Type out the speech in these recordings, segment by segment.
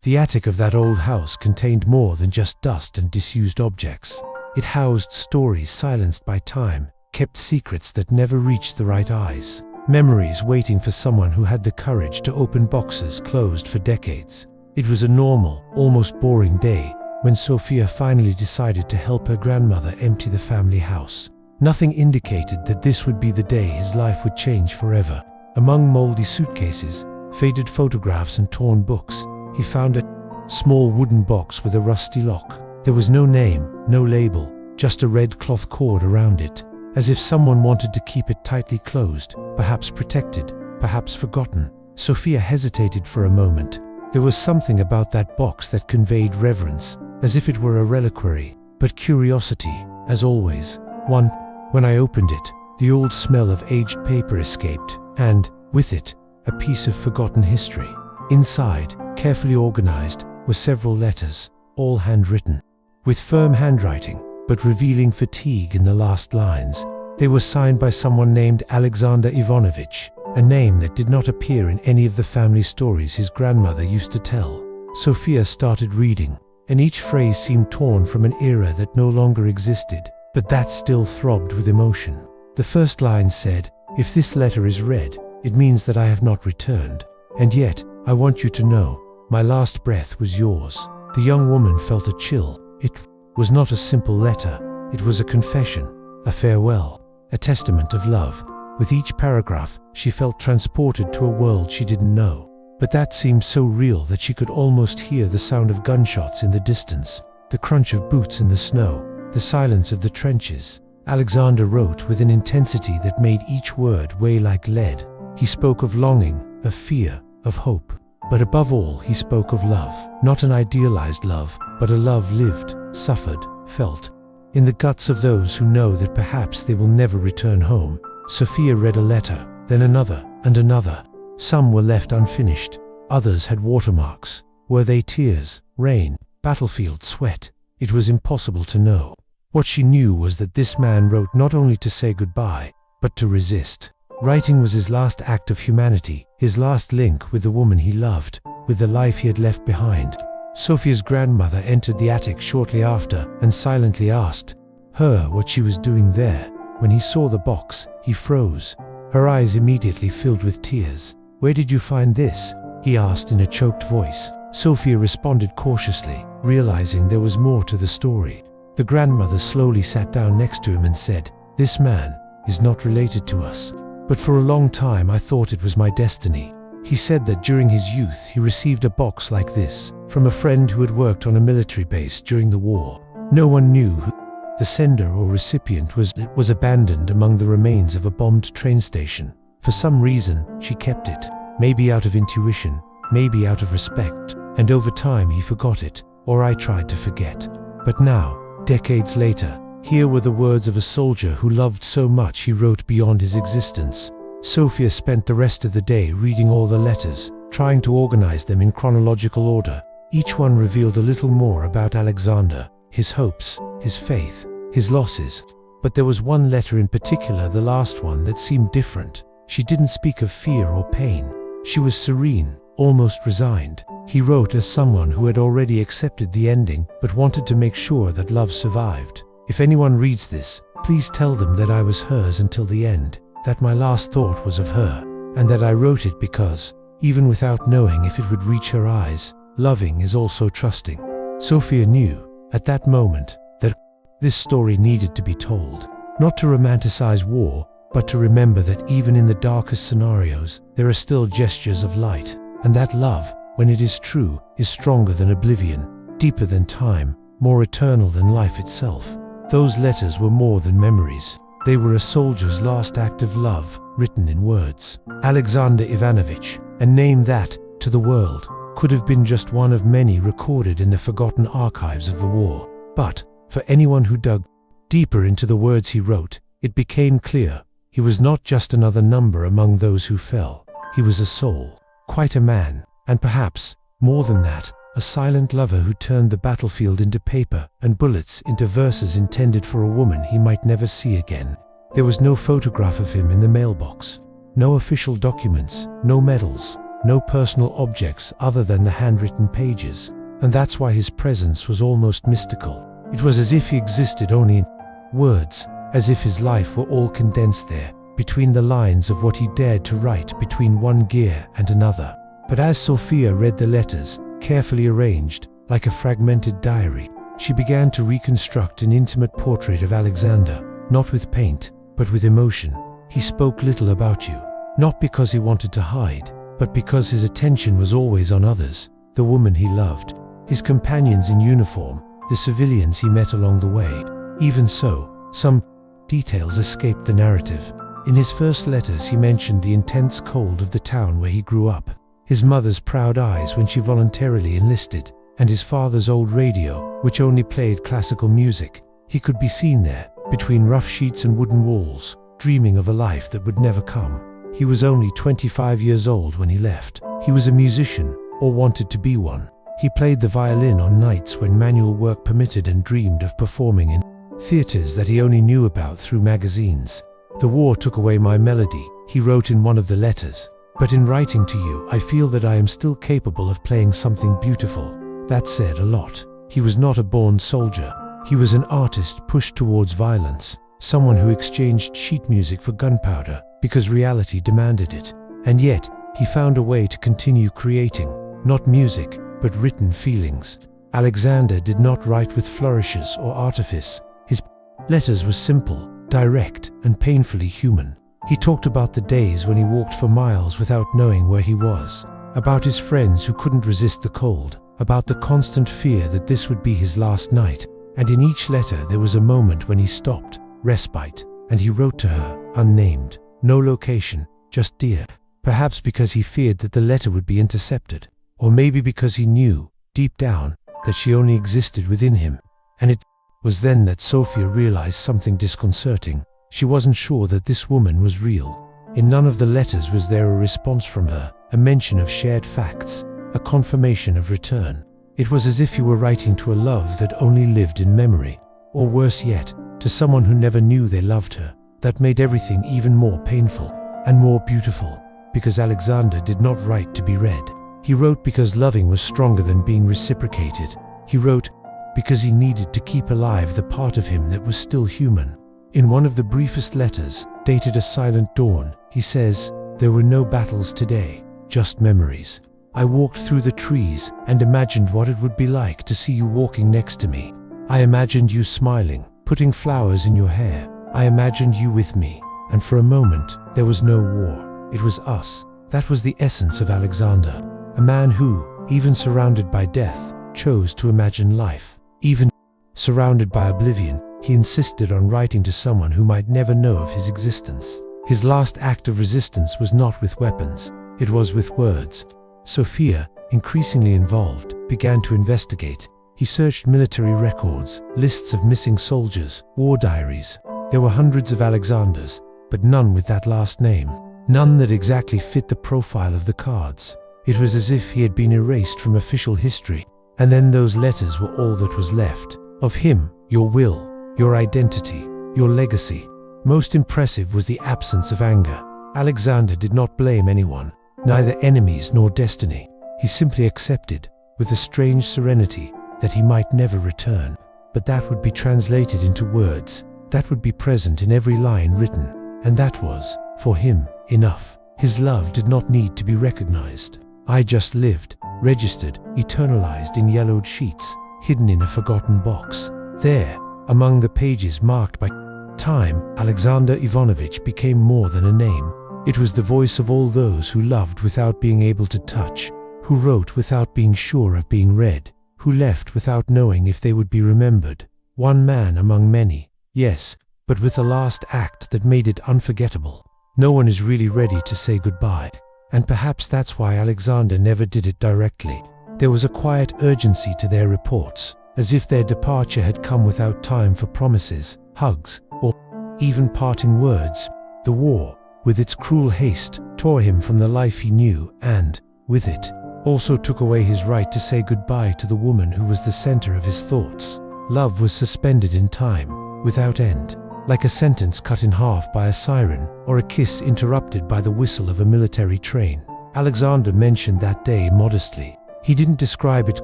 The attic of that old house contained more than just dust and disused objects. It housed stories silenced by time, kept secrets that never reached the right eyes, memories waiting for someone who had the courage to open boxes closed for decades. It was a normal, almost boring day when Sofia finally decided to help her grandmother empty the family house. Nothing indicated that this would be the day his life would change forever. Among moldy suitcases, faded photographs and torn books, he found a small wooden box with a rusty lock. There was no name, no label, just a red cloth cord around it, as if someone wanted to keep it tightly closed, perhaps protected, perhaps forgotten. Sofia hesitated for a moment. There was something about that box that conveyed reverence, as if it were a reliquary, but curiosity, as always. When I opened it, the old smell of aged paper escaped, and, with it, a piece of forgotten history. Inside, carefully organized, were several letters, all handwritten, with firm handwriting, but revealing fatigue in the last lines. They were signed by someone named Alexander Ivanovich, a name that did not appear in any of the family stories his grandmother used to tell. Sofia started reading, and each phrase seemed torn from an era that no longer existed, but that still throbbed with emotion. The first line said, "If this letter is read, it means that I have not returned. And yet, I want you to know, my last breath was yours." The young woman felt a chill. It was not a simple letter. It was a confession, a farewell, a testament of love. With each paragraph, she felt transported to a world she didn't know. But that seemed so real that she could almost hear the sound of gunshots in the distance, the crunch of boots in the snow, the silence of the trenches. Alexander wrote with an intensity that made each word weigh like lead. He spoke of longing, of fear, of hope. But above all, he spoke of love. Not an idealized love, but a love lived, suffered, felt. In the guts of those who know that perhaps they will never return home. Sofia read a letter, then another, and another. Some were left unfinished. Others had watermarks. Were they tears, rain, battlefield sweat? It was impossible to know. What she knew was that this man wrote not only to say goodbye, but to resist. Writing was his last act of humanity, his last link with the woman he loved, with the life he had left behind. Sofia's grandmother entered the attic shortly after and silently asked her what she was doing there. When he saw the box, he froze. Her eyes immediately filled with tears. "Where did you find this?" he asked in a choked voice. Sofia responded cautiously, realizing there was more to the story. The grandmother slowly sat down next to him and said, "This man is not related to us. But for a long time I thought it was my destiny." He said that during his youth he received a box like this from a friend who had worked on a military base during the war. No one knew who the sender or recipient was abandoned among the remains of a bombed train station. For some reason, she kept it, maybe out of intuition, maybe out of respect, and over time he forgot it, or I tried to forget. But now, decades later, here were the words of a soldier who loved so much he wrote beyond his existence. Sofia spent the rest of the day reading all the letters, trying to organize them in chronological order. Each one revealed a little more about Alexander, his hopes, his faith, his losses. But there was one letter in particular, the last one, that seemed different. She didn't speak of fear or pain. She was serene, almost resigned. He wrote as someone who had already accepted the ending but wanted to make sure that love survived. "If anyone reads this, please tell them that I was hers until the end, that my last thought was of her, and that I wrote it because, even without knowing if it would reach her eyes, loving is also trusting." Sofia knew, at that moment, that this story needed to be told. Not to romanticize war, but to remember that even in the darkest scenarios, there are still gestures of light, and that love, when it is true, is stronger than oblivion, deeper than time, more eternal than life itself. Those letters were more than memories. They were a soldier's last act of love, written in words. Alexander Ivanovich, a name that, to the world, could have been just one of many recorded in the forgotten archives of the war. But, for anyone who dug deeper into the words he wrote, it became clear he was not just another number among those who fell. He was a soul, quite a man, and perhaps, more than that, a silent lover who turned the battlefield into paper and bullets into verses intended for a woman he might never see again. There was no photograph of him in the mailbox, no official documents, no medals, no personal objects other than the handwritten pages. And that's why his presence was almost mystical. It was as if he existed only in words, as if his life were all condensed there, between the lines of what he dared to write between one gear and another. But as Sofia read the letters, carefully arranged, like a fragmented diary, she began to reconstruct an intimate portrait of Alexander, not with paint, but with emotion. He spoke little about you, not because he wanted to hide, but because his attention was always on others, the woman he loved, his companions in uniform, the civilians he met along the way. Even so, some details escaped the narrative. In his first letters he mentioned the intense cold of the town where he grew up, his mother's proud eyes when she voluntarily enlisted, and his father's old radio, which only played classical music. He could be seen there, between rough sheets and wooden walls, dreaming of a life that would never come. He was only 25 years old when he left. He was a musician, or wanted to be one. He played the violin on nights when manual work permitted and dreamed of performing in theaters that he only knew about through magazines. "The war took away my melody," he wrote in one of the letters. "But in writing to you, I feel that I am still capable of playing something beautiful." That said a lot. He was not a born soldier. He was an artist pushed towards violence, someone who exchanged sheet music for gunpowder because reality demanded it. And yet, he found a way to continue creating, not music, but written feelings. Alexander did not write with flourishes or artifice. His letters were simple, direct, and painfully human. He talked about the days when he walked for miles without knowing where he was, about his friends who couldn't resist the cold, about the constant fear that this would be his last night. And in each letter there was a moment when he stopped, respite, and he wrote to her, unnamed, no location, just "Dear." Perhaps because he feared that the letter would be intercepted, or maybe because he knew, deep down, that she only existed within him. And it was then that Sofia realized something disconcerting. She wasn't sure that this woman was real. In none of the letters was there a response from her, a mention of shared facts, a confirmation of return. It was as if he were writing to a love that only lived in memory, or worse yet, to someone who never knew they loved her. That made everything even more painful, and more beautiful, because Alexander did not write to be read. He wrote because loving was stronger than being reciprocated. He wrote because he needed to keep alive the part of him that was still human. In one of the briefest letters, dated a silent dawn, he says, "There were no battles today, just memories. I walked through the trees and imagined what it would be like to see you walking next to me. I imagined you smiling, putting flowers in your hair. I imagined you with me, and for a moment, there was no war. It was us." That was the essence of Alexander, a man who, even surrounded by death, chose to imagine life. Even surrounded by oblivion, he insisted on writing to someone who might never know of his existence. His last act of resistance was not with weapons, it was with words. Sofia, increasingly involved, began to investigate. He searched military records, lists of missing soldiers, war diaries. There were hundreds of Alexanders, but none with that last name. None that exactly fit the profile of the cards. It was as if he had been erased from official history, and then those letters were all that was left. Of him, your will, your identity, your legacy. Most impressive was the absence of anger. Alexander did not blame anyone, neither enemies nor destiny. He simply accepted, with a strange serenity, that he might never return. But that would be translated into words, that would be present in every line written, and that was, for him, enough. His love did not need to be recognized. I just lived, registered, eternalized in yellowed sheets, hidden in a forgotten box. There, among the pages marked by time, Alexander Ivanovich became more than a name. It was the voice of all those who loved without being able to touch, who wrote without being sure of being read, who left without knowing if they would be remembered. One man among many, yes, but with a last act that made it unforgettable. No one is really ready to say goodbye, and perhaps that's why Alexander never did it directly. There was a quiet urgency to their reports, as if their departure had come without time for promises, hugs, or even parting words. The war, with its cruel haste, tore him from the life he knew and, with it, also took away his right to say goodbye to the woman who was the center of his thoughts. Love was suspended in time, without end, like a sentence cut in half by a siren or a kiss interrupted by the whistle of a military train. Alexander mentioned that day modestly. He didn't describe it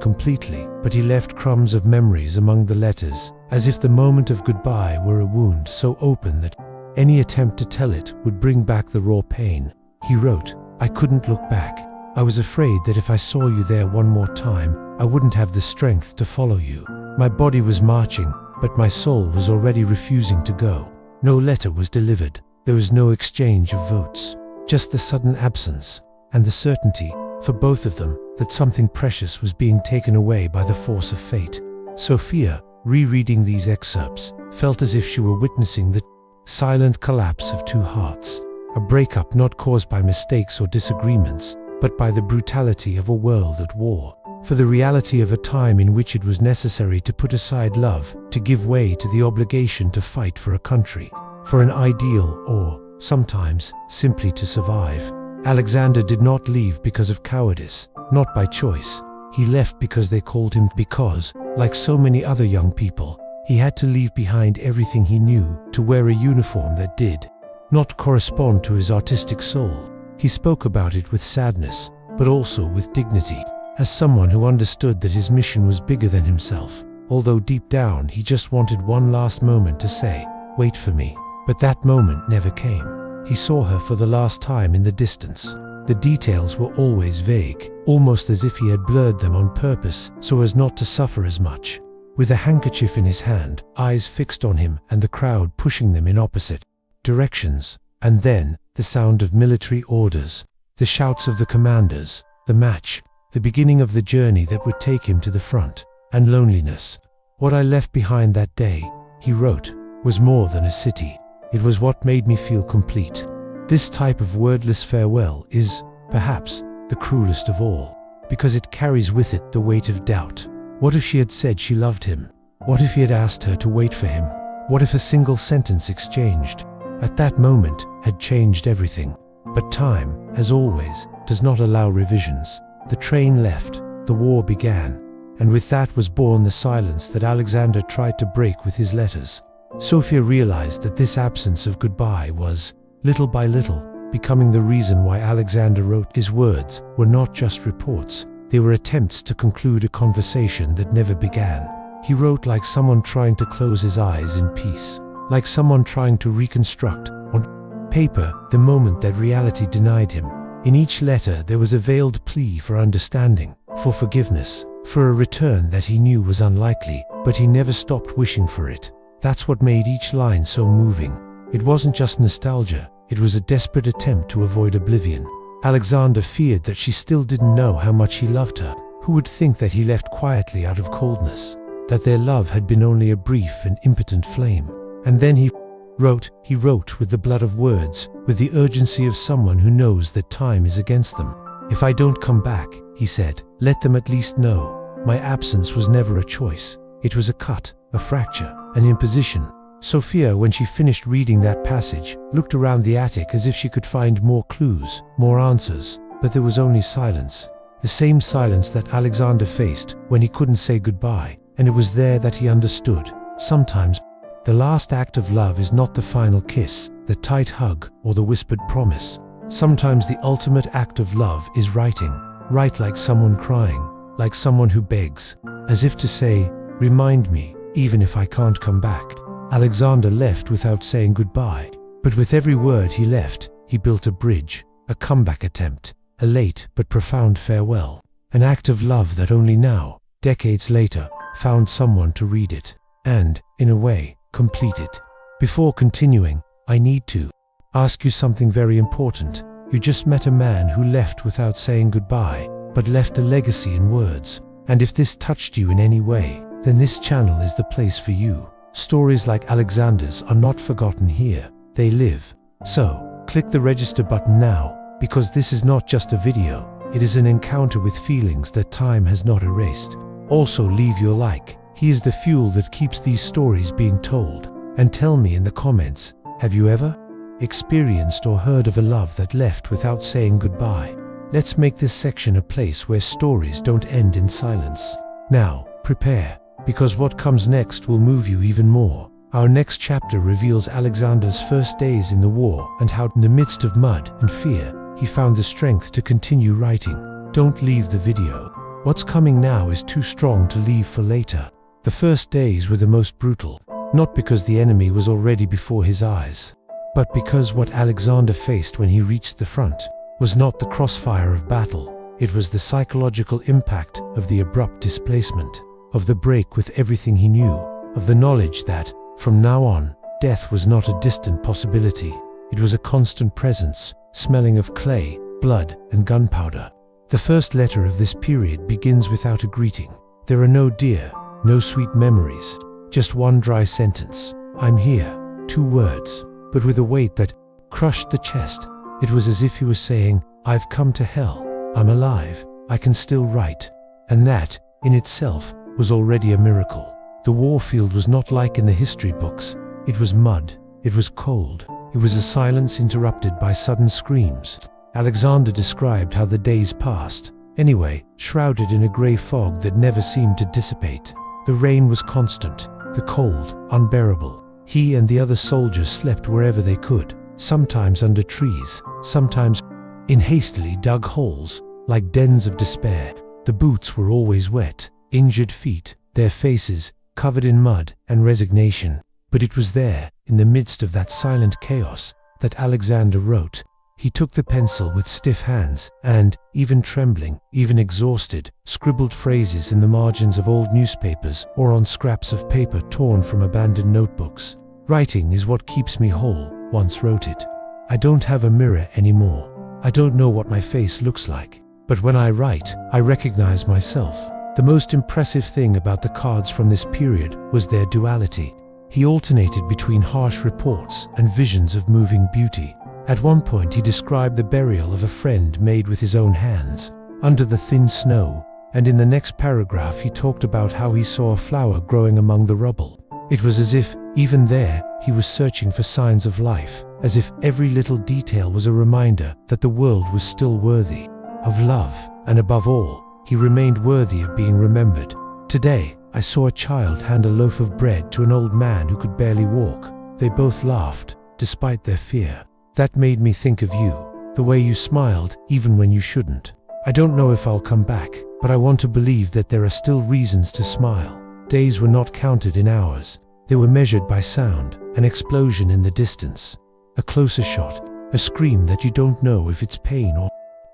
completely, but he left crumbs of memories among the letters, as if the moment of goodbye were a wound so open that any attempt to tell it would bring back the raw pain. He wrote, "I couldn't look back. I was afraid that if I saw you there one more time, I wouldn't have the strength to follow you. My body was marching, but my soul was already refusing to go." No letter was delivered. There was no exchange of votes, just the sudden absence, and the certainty, for both of them, that something precious was being taken away by the force of fate. Sofia, rereading these excerpts, felt as if she were witnessing the silent collapse of two hearts, a breakup not caused by mistakes or disagreements, but by the brutality of a world at war, for the reality of a time in which it was necessary to put aside love, to give way to the obligation to fight for a country, for an ideal, or, sometimes, simply to survive. Alexander did not leave because of cowardice, not by choice. He left because they called him, because, like so many other young people, he had to leave behind everything he knew, to wear a uniform that did not correspond to his artistic soul. He spoke about it with sadness, but also with dignity, as someone who understood that his mission was bigger than himself, although deep down he just wanted one last moment to say, "Wait for me." But that moment never came. He saw her for the last time in the distance. The details were always vague, almost as if he had blurred them on purpose so as not to suffer as much. With a handkerchief in his hand, eyes fixed on him and the crowd pushing them in opposite directions, and then the sound of military orders, the shouts of the commanders, the match, the beginning of the journey that would take him to the front, and loneliness. "What I left behind that day," he wrote, "was more than a city. It was what made me feel complete." This type of wordless farewell is, perhaps, the cruelest of all, because it carries with it the weight of doubt. What if she had said she loved him? What if he had asked her to wait for him? What if a single sentence exchanged, at that moment, had changed everything? But time, as always, does not allow revisions. The train left, the war began, and with that was born the silence that Alexander tried to break with his letters. Sofia realized that this absence of goodbye was, little by little, becoming the reason why Alexander wrote. His words were not just reports, they were attempts to conclude a conversation that never began. He wrote like someone trying to close his eyes in peace, like someone trying to reconstruct, on paper, the moment that reality denied him. In each letter there was a veiled plea for understanding, for forgiveness, for a return that he knew was unlikely, but he never stopped wishing for it. That's what made each line so moving. It wasn't just nostalgia, it was a desperate attempt to avoid oblivion. Alexander feared that she still didn't know how much he loved her. Who would think that he left quietly out of coldness? That their love had been only a brief and impotent flame? And then he wrote with the blood of words, with the urgency of someone who knows that time is against them. "If I don't come back," he said, "let them at least know. My absence was never a choice. It was a cut, a fracture, an imposition." Sofia, when she finished reading that passage, looked around the attic as if she could find more clues, more answers, but there was only silence. The same silence that Alexander faced when he couldn't say goodbye, and it was there that he understood. Sometimes, the last act of love is not the final kiss, the tight hug, or the whispered promise. Sometimes the ultimate act of love is writing. Write like someone crying, like someone who begs, as if to say, "Remind me, even if I can't come back." Alexander left without saying goodbye, but with every word he left, he built a bridge, a comeback attempt, a late but profound farewell, an act of love that only now, decades later, found someone to read it, and, in a way, complete it. Before continuing, I need to ask you something very important. You just met a man who left without saying goodbye, but left a legacy in words. And if this touched you in any way, then this channel is the place for you. Stories like Alexander's are not forgotten here, they live. So, click the register button now, because this is not just a video, it is an encounter with feelings that time has not erased. Also leave your like, he is the fuel that keeps these stories being told. And tell me in the comments, have you ever experienced or heard of a love that left without saying goodbye? Let's make this section a place where stories don't end in silence. Now, prepare, because what comes next will move you even more. Our next chapter reveals Alexander's first days in the war and how, in the midst of mud and fear, he found the strength to continue writing. Don't leave the video. What's coming now is too strong to leave for later. The first days were the most brutal, not because the enemy was already before his eyes, but because what Alexander faced when he reached the front was not the crossfire of battle. It was the psychological impact of the abrupt displacement, of the break with everything he knew, of the knowledge that, from now on, death was not a distant possibility. It was a constant presence, smelling of clay, blood, and gunpowder. The first letter of this period begins without a greeting. There are no dear, no sweet memories, just one dry sentence. I'm here. 2 words, but with a weight that crushed the chest. It was as if he was saying, I've come to hell. I'm alive. I can still write. And that, in itself, was already a miracle. The warfield was not like in the history books. It was mud. It was cold. It was a silence interrupted by sudden screams. Alexander described how the days passed, anyway, shrouded in a grey fog that never seemed to dissipate. The rain was constant, the cold unbearable. He and the other soldiers slept wherever they could, sometimes under trees, sometimes in hastily dug holes, like dens of despair. The boots were always wet, injured feet, their faces covered in mud and resignation. But it was there, in the midst of that silent chaos, that Alexander wrote. He took the pencil with stiff hands and, even trembling, even exhausted, scribbled phrases in the margins of old newspapers or on scraps of paper torn from abandoned notebooks. Writing is what keeps me whole, once wrote it. I don't have a mirror anymore. I don't know what my face looks like. But when I write, I recognize myself. The most impressive thing about the cards from this period was their duality. He alternated between harsh reports and visions of moving beauty. At one point he described the burial of a friend made with his own hands, under the thin snow, and in the next paragraph he talked about how he saw a flower growing among the rubble. It was as if, even there, he was searching for signs of life, as if every little detail was a reminder that the world was still worthy of love, and above all, he remained worthy of being remembered. Today, I saw a child hand a loaf of bread to an old man who could barely walk. They both laughed, despite their fear. That made me think of you, the way you smiled, even when you shouldn't. I don't know if I'll come back, but I want to believe that there are still reasons to smile. Days were not counted in hours. They were measured by sound, an explosion in the distance, a closer shot, a scream that you don't know if it's pain or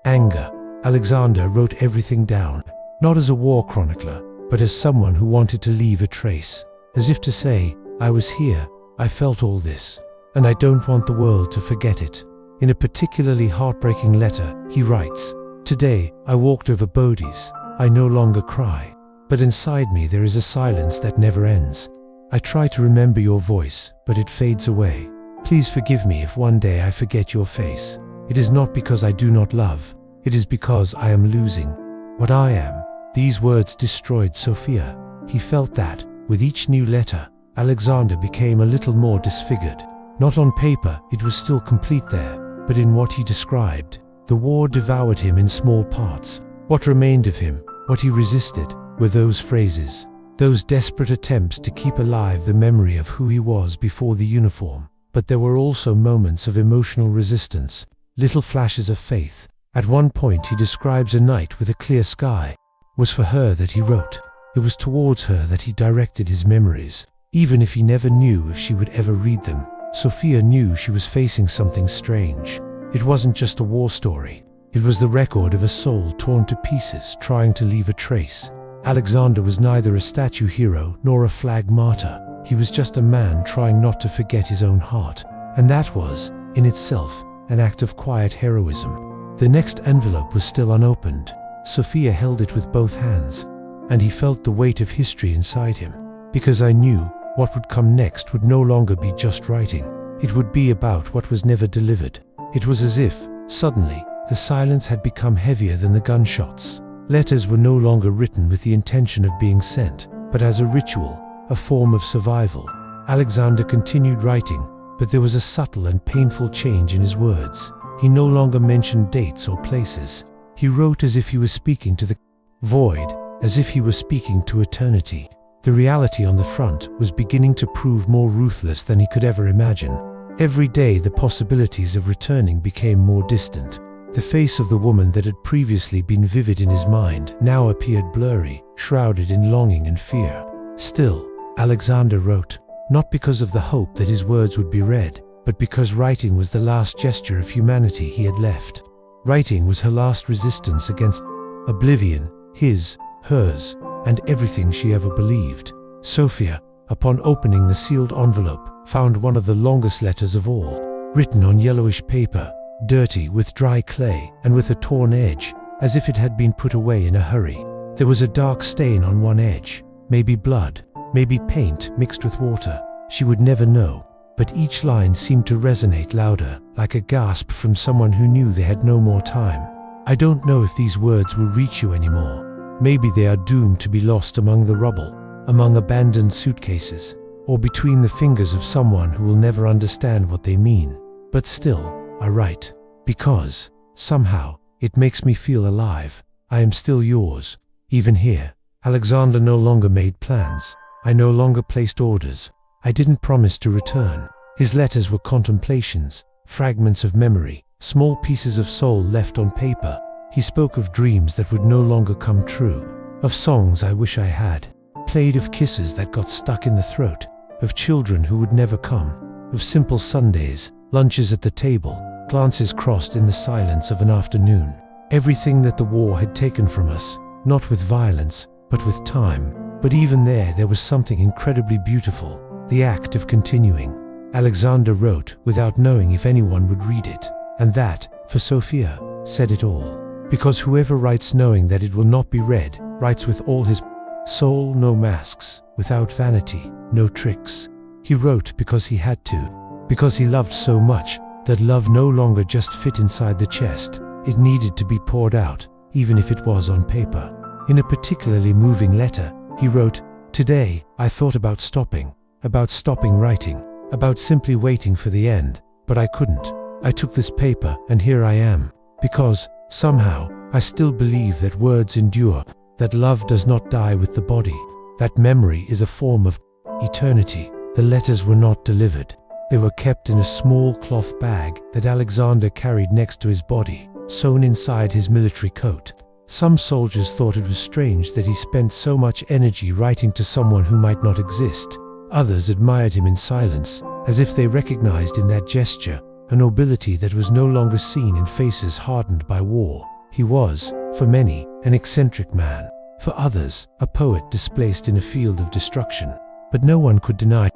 anger. Alexander wrote everything down, not as a war chronicler, but as someone who wanted to leave a trace, as if to say, I was here, I felt all this, and I don't want the world to forget it. In a particularly heartbreaking letter, he writes, Today, I walked over bodies. I no longer cry. But inside me there is a silence that never ends. I try to remember your voice, but it fades away. Please forgive me if one day I forget your face. It is not because I do not love. It is because I am losing what I am. These words destroyed Sofia. He felt that, with each new letter, Alexander became a little more disfigured. Not on paper, it was still complete there, but in what he described. The war devoured him in small parts. What remained of him, what he resisted, were those phrases, those desperate attempts to keep alive the memory of who he was before the uniform. But there were also moments of emotional resistance, little flashes of faith. At one point he describes a night with a clear sky. It was for her that he wrote. It was towards her that he directed his memories, even if he never knew if she would ever read them. Sofia knew she was facing something strange. It wasn't just a war story. It was the record of a soul torn to pieces, trying to leave a trace. Alexander was neither a statue hero nor a flag martyr. He was just a man trying not to forget his own heart. And that was, in itself, an act of quiet heroism. The next envelope was still unopened. Sofia held it with both hands, and he felt the weight of history inside him. Because I knew what would come next would no longer be just writing. It would be about what was never delivered. It was as if, suddenly, the silence had become heavier than the gunshots. Letters were no longer written with the intention of being sent, but as a ritual, a form of survival. Alexander continued writing, but there was a subtle and painful change in his words. He no longer mentioned dates or places. He wrote as if he was speaking to the void, as if he were speaking to eternity. The reality on the front was beginning to prove more ruthless than he could ever imagine. Every day the possibilities of returning became more distant. The face of the woman that had previously been vivid in his mind now appeared blurry, shrouded in longing and fear. Still, Alexander wrote, not because of the hope that his words would be read, but because writing was the last gesture of humanity he had left. Writing was her last resistance against oblivion, his, hers, and everything she ever believed. Sofia, upon opening the sealed envelope, found one of the longest letters of all, written on yellowish paper, dirty with dry clay and with a torn edge, as if it had been put away in a hurry. There was a dark stain on one edge, maybe blood, maybe paint mixed with water. She would never know, but each line seemed to resonate louder, like a gasp from someone who knew they had no more time. I don't know if these words will reach you anymore. Maybe they are doomed to be lost among the rubble, among abandoned suitcases, or between the fingers of someone who will never understand what they mean. But still, I write, because, somehow, it makes me feel alive. I am still yours, even here. Alexander no longer made plans. I no longer placed orders. I didn't promise to return. His letters were contemplations, fragments of memory, small pieces of soul left on paper. He spoke of dreams that would no longer come true, of songs I wish I had played, of kisses that got stuck in the throat, of children who would never come, of simple Sundays, lunches at the table, glances crossed in the silence of an afternoon. Everything that the war had taken from us, not with violence, but with time. But even there was something incredibly beautiful, the act of continuing. Alexander wrote without knowing if anyone would read it, and that, for Sofia, said it all. Because whoever writes knowing that it will not be read, writes with all his soul, no masks, without vanity, no tricks. He wrote because he had to, because he loved so much that love no longer just fit inside the chest. It needed to be poured out, even if it was on paper. In a particularly moving letter, he wrote, "Today, I thought about stopping writing, about simply waiting for the end, but I couldn't. I took this paper, and here I am, because, somehow, I still believe that words endure, that love does not die with the body, that memory is a form of eternity." The letters were not delivered. They were kept in a small cloth bag that Alexander carried next to his body, sewn inside his military coat. Some soldiers thought it was strange that he spent so much energy writing to someone who might not exist. Others admired him in silence, as if they recognized in that gesture a nobility that was no longer seen in faces hardened by war. He was, for many, an eccentric man. For others, a poet displaced in a field of destruction. But no one could deny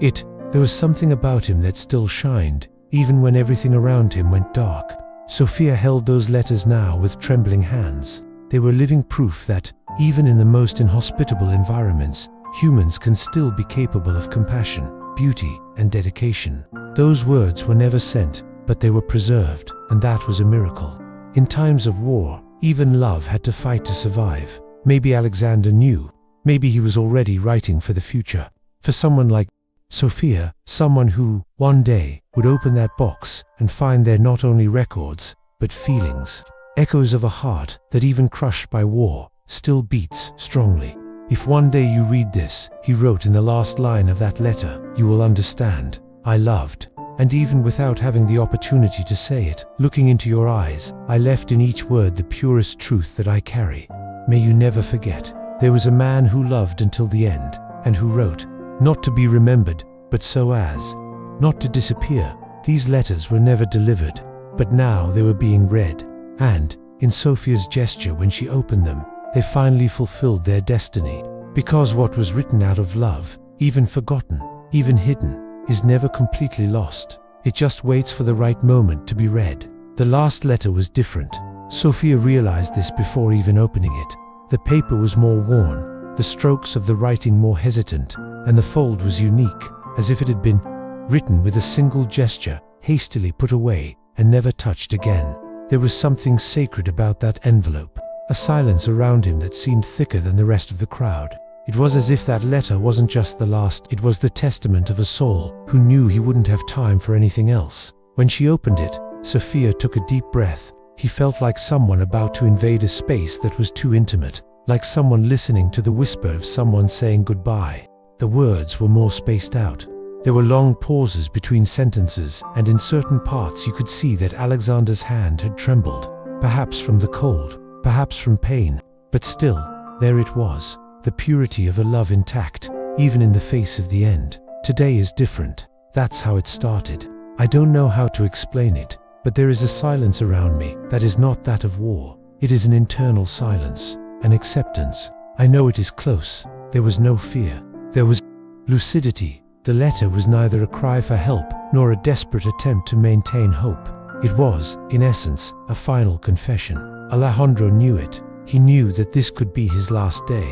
it. There was something about him that still shined, even when everything around him went dark. Sofia held those letters now with trembling hands. They were living proof that, even in the most inhospitable environments, humans can still be capable of compassion, beauty, and dedication. Those words were never sent, but they were preserved, and that was a miracle. In times of war, even love had to fight to survive. Maybe Alexander knew. Maybe he was already writing for the future. For someone like Sofia, someone who, one day, would open that box and find there not only records, but feelings. Echoes of a heart that, even crushed by war, still beats strongly. "If one day you read this," he wrote in the last line of that letter, "you will understand. I loved. And even without having the opportunity to say it, looking into your eyes, I left in each word the purest truth that I carry. May you never forget. There was a man who loved until the end, and who wrote, not to be remembered, but so as not to disappear." These letters were never delivered, but now they were being read. And, in Sofia's gesture when she opened them, they finally fulfilled their destiny. Because what was written out of love, even forgotten, even hidden, is never completely lost. It just waits for the right moment to be read. The last letter was different. Sofia realized this before even opening it. The paper was more worn, the strokes of the writing more hesitant, and the fold was unique, as if it had been written with a single gesture, hastily put away, and never touched again. There was something sacred about that envelope, a silence around him that seemed thicker than the rest of the crowd. It was as if that letter wasn't just the last, it was the testament of a soul who knew he wouldn't have time for anything else. When she opened it, Sofia took a deep breath. He felt like someone about to invade a space that was too intimate, like someone listening to the whisper of someone saying goodbye. The words were more spaced out. There were long pauses between sentences, and in certain parts you could see that Alexander's hand had trembled, perhaps from the cold, perhaps from pain, but still, there it was, the purity of a love intact, even in the face of the end. Today is different. That's how it started. I don't know how to explain it, but there is a silence around me that is not that of war. It is an internal silence, an acceptance. I know it is close. There was no fear. There was lucidity. The letter was neither a cry for help nor a desperate attempt to maintain hope. It was, in essence, a final confession. Alejandro knew it. He knew that this could be his last day.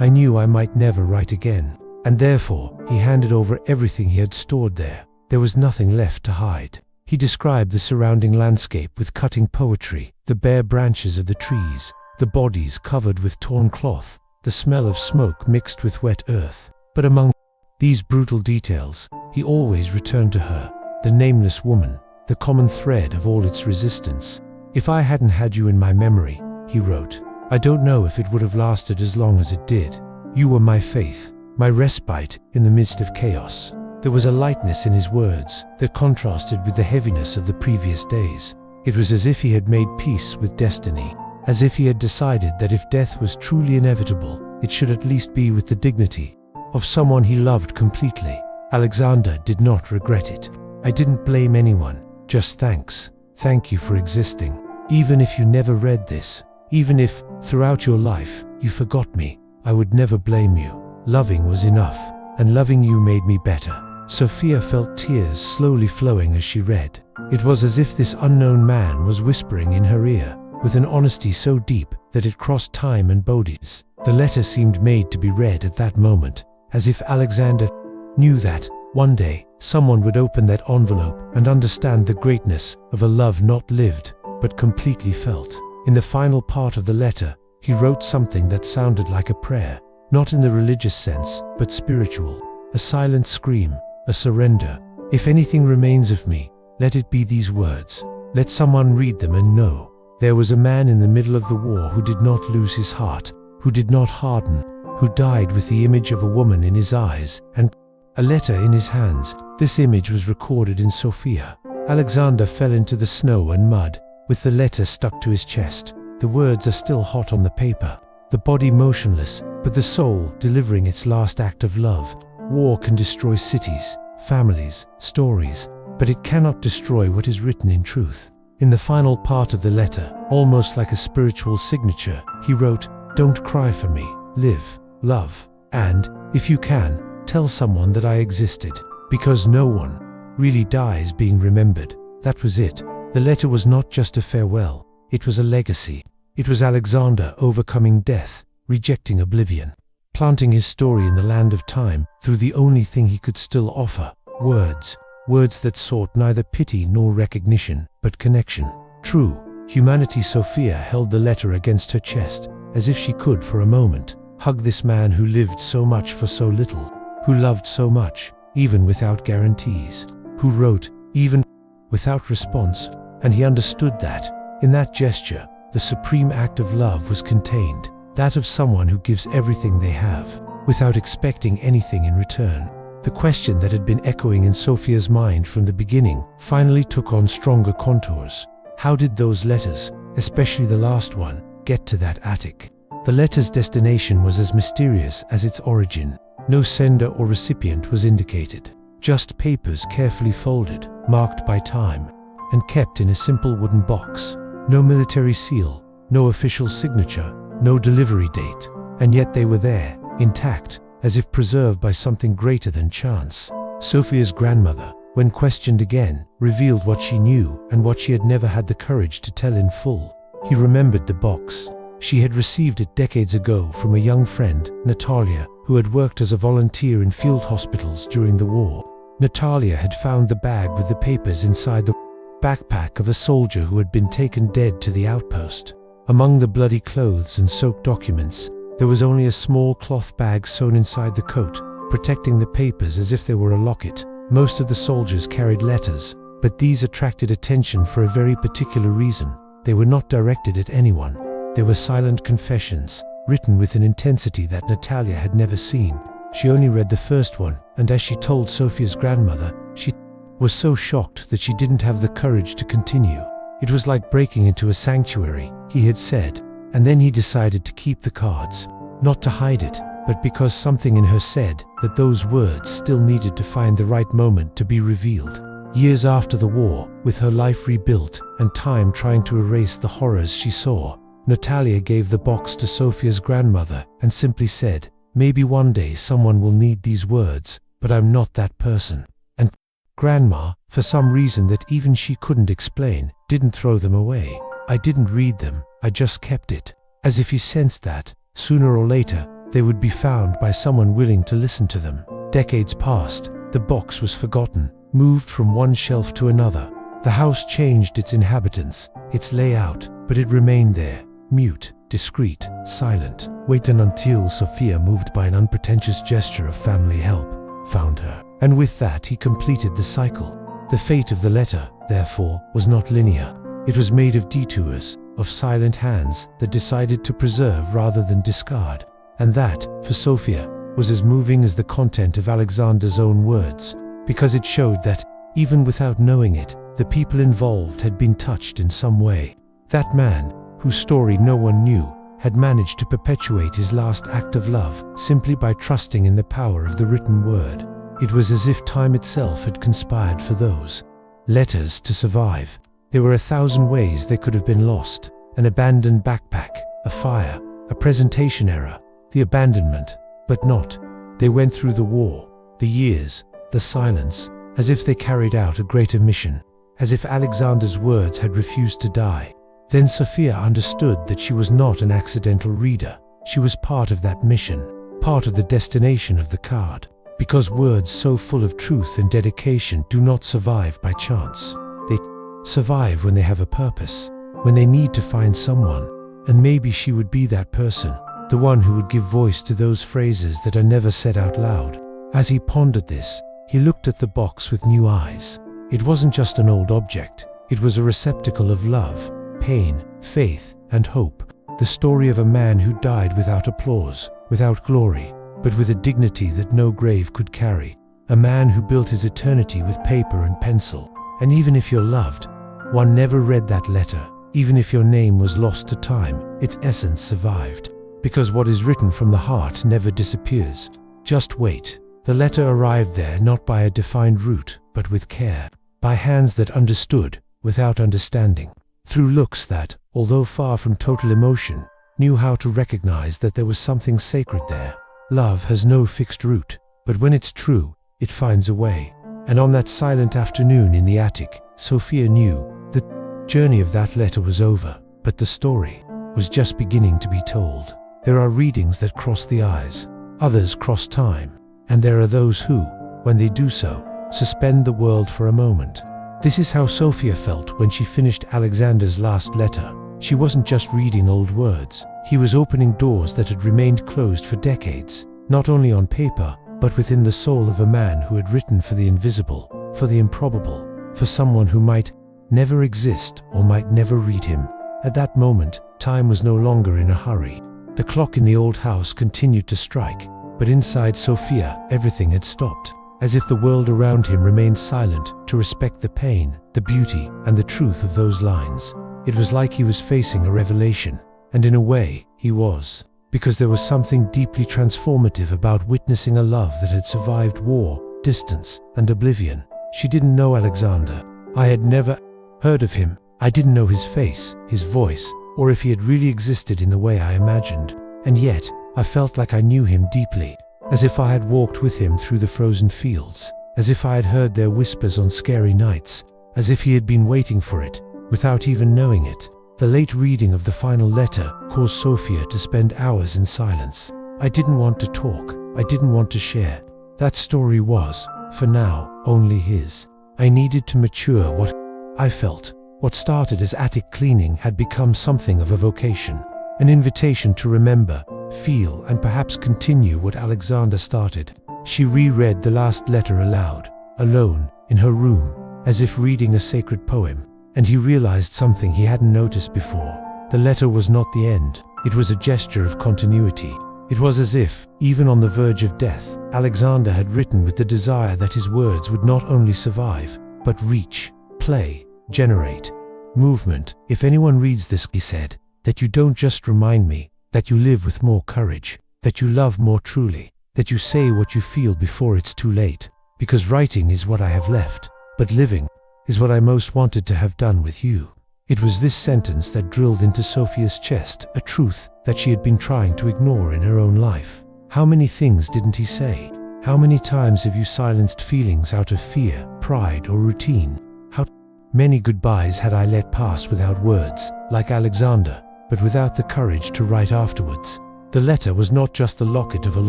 I knew I might never write again, and therefore he handed over everything he had stored there. There was nothing left to hide. He described the surrounding landscape with cutting poetry, the bare branches of the trees, the bodies covered with torn cloth, the smell of smoke mixed with wet earth. But among these brutal details, he always returned to her, the nameless woman, the common thread of all its resistance. "If I hadn't had you in my memory," he wrote, "I don't know if it would have lasted as long as it did. You were my faith, my respite in the midst of chaos." There was a lightness in his words that contrasted with the heaviness of the previous days. It was as if he had made peace with destiny, as if he had decided that if death was truly inevitable, it should at least be with the dignity of someone he loved completely. Alexander did not regret it. "I didn't blame anyone, just thanks. Thank you for existing. Even if you never read this, even if, throughout your life, you forgot me, I would never blame you. Loving was enough, and loving you made me better." Sofia felt tears slowly flowing as she read. It was as if this unknown man was whispering in her ear, with an honesty so deep that it crossed time and bodies. The letter seemed made to be read at that moment, as if Alexander knew that, one day, someone would open that envelope and understand the greatness of a love not lived, but completely felt. In the final part of the letter, he wrote something that sounded like a prayer, not in the religious sense, but spiritual. A silent scream, a surrender. "If anything remains of me, let it be these words. Let someone read them and know. There was a man in the middle of the war who did not lose his heart, who did not harden, who died with the image of a woman in his eyes and a letter in his hands." This image was recorded in Sofia. Alexander fell into the snow and mud, with the letter stuck to his chest. The words are still hot on the paper, the body motionless, but the soul delivering its last act of love. War can destroy cities, families, stories, but it cannot destroy what is written in truth. In the final part of the letter, almost like a spiritual signature, he wrote, "Don't cry for me, live, love, and, if you can, tell someone that I existed, because no one really dies being remembered." That was it. The letter was not just a farewell, it was a legacy. It was Alexander overcoming death, rejecting oblivion, planting his story in the land of time through the only thing he could still offer, words. Words that sought neither pity nor recognition, but connection. True humanity. Sofia held the letter against her chest, as if she could, for a moment, hug this man who lived so much for so little, who loved so much, even without guarantees, who wrote, even without response, and he understood that, in that gesture, the supreme act of love was contained, that of someone who gives everything they have, without expecting anything in return. The question that had been echoing in Sofia's mind from the beginning finally took on stronger contours. How did those letters, especially the last one, get to that attic? The letter's destination was as mysterious as its origin. No sender or recipient was indicated. Just papers carefully folded, marked by time, and kept in a simple wooden box. No military seal, no official signature, no delivery date. And yet they were there, intact, as if preserved by something greater than chance. Sofia's grandmother, when questioned again, revealed what she knew and what she had never had the courage to tell in full. He remembered the box. She had received it decades ago from a young friend, Natalia, who had worked as a volunteer in field hospitals during the war. Natalia had found the bag with the papers inside the backpack of a soldier who had been taken dead to the outpost. Among the bloody clothes and soaked documents, there was only a small cloth bag sewn inside the coat, protecting the papers as if they were a locket. Most of the soldiers carried letters, but these attracted attention for a very particular reason. They were not directed at anyone. They were silent confessions, written with an intensity that Natalia had never seen. She only read the first one, and as she told Sofia's grandmother, she was so shocked that she didn't have the courage to continue. It was like breaking into a sanctuary, he had said, and then he decided to keep the cards, not to hide it, but because something in her said that those words still needed to find the right moment to be revealed. Years after the war, with her life rebuilt and time trying to erase the horrors she saw, Natalia gave the box to Sofia's grandmother and simply said, "Maybe one day someone will need these words, but I'm not that person." And Grandma, for some reason that even she couldn't explain, didn't throw them away. "I didn't read them, I just kept it." As if he sensed that, sooner or later, they would be found by someone willing to listen to them. Decades passed, the box was forgotten, moved from one shelf to another. The house changed its inhabitants, its layout, but it remained there, mute, discreet, silent, waiting until Sofia, moved by an unpretentious gesture of family help, found her. And with that he completed the cycle. The fate of the letter, therefore, was not linear. It was made of detours, of silent hands that decided to preserve rather than discard. And that, for Sofia, was as moving as the content of Alexander's own words, because it showed that, even without knowing it, the people involved had been touched in some way. That man, whose story no one knew, had managed to perpetuate his last act of love simply by trusting in the power of the written word. It was as if time itself had conspired for those letters to survive. There were 1,000 ways they could have been lost: an abandoned backpack, a fire, a presentation error, the abandonment, but not. They went through the war, the years, the silence, as if they carried out a greater mission, as if Alexander's words had refused to die. Then Sofia understood that she was not an accidental reader. She was part of that mission, part of the destination of the card. Because words so full of truth and dedication do not survive by chance. They survive when they have a purpose, when they need to find someone. And maybe she would be that person, the one who would give voice to those phrases that are never said out loud. As he pondered this, he looked at the box with new eyes. It wasn't just an old object. It was a receptacle of love, pain, faith, and hope. The story of a man who died without applause, without glory, but with a dignity that no grave could carry. A man who built his eternity with paper and pencil. And even if you're loved, one never read that letter. Even if your name was lost to time, its essence survived. Because what is written from the heart never disappears. Just wait. The letter arrived there not by a defined route, but with care. By hands that understood, without understanding. Through looks that, although far from total emotion, knew how to recognize that there was something sacred there. Love has no fixed route, but when it's true, it finds a way. And on that silent afternoon in the attic, Sofia knew the journey of that letter was over, but the story was just beginning to be told. There are readings that cross the eyes, others cross time, and there are those who, when they do so, suspend the world for a moment. This is how Sofia felt when she finished Alexander's last letter. She wasn't just reading old words. He was opening doors that had remained closed for decades, not only on paper, but within the soul of a man who had written for the invisible, for the improbable, for someone who might never exist or might never read him. At that moment, time was no longer in a hurry. The clock in the old house continued to strike, but inside Sofia, everything had stopped, as if the world around him remained silent to respect the pain, the beauty, and the truth of those lines. It was like he was facing a revelation. And in a way, he was. Because there was something deeply transformative about witnessing a love that had survived war, distance, and oblivion. She didn't know Alexander. I had never heard of him. I didn't know his face, his voice, or if he had really existed in the way I imagined. And yet, I felt like I knew him deeply, as if I had walked with him through the frozen fields, as if I had heard their whispers on scary nights, as if he had been waiting for it, without even knowing it. The late reading of the final letter caused Sofia to spend hours in silence. I didn't want to talk. I didn't want to share. That story was, for now, only his. I needed to mature what I felt. What started as attic cleaning had become something of a vocation, an invitation to remember, feel, and perhaps continue what Alexander started. She reread the last letter aloud, alone, in her room, as if reading a sacred poem. And he realized something he hadn't noticed before. The letter was not the end. It was a gesture of continuity. It was as if, even on the verge of death, Alexander had written with the desire that his words would not only survive, but reach, play, generate movement. "If anyone reads this," he said, "that you don't just remind me, that you live with more courage, that you love more truly, that you say what you feel before it's too late, because writing is what I have left, but living is what I most wanted to have done with you." It was this sentence that drilled into Sofia's chest, a truth that she had been trying to ignore in her own life. How many things didn't he say? How many times have you silenced feelings out of fear, pride, or routine? How many goodbyes had I let pass without words, like Alexander, but without the courage to write afterwards? The letter was not just the locket of a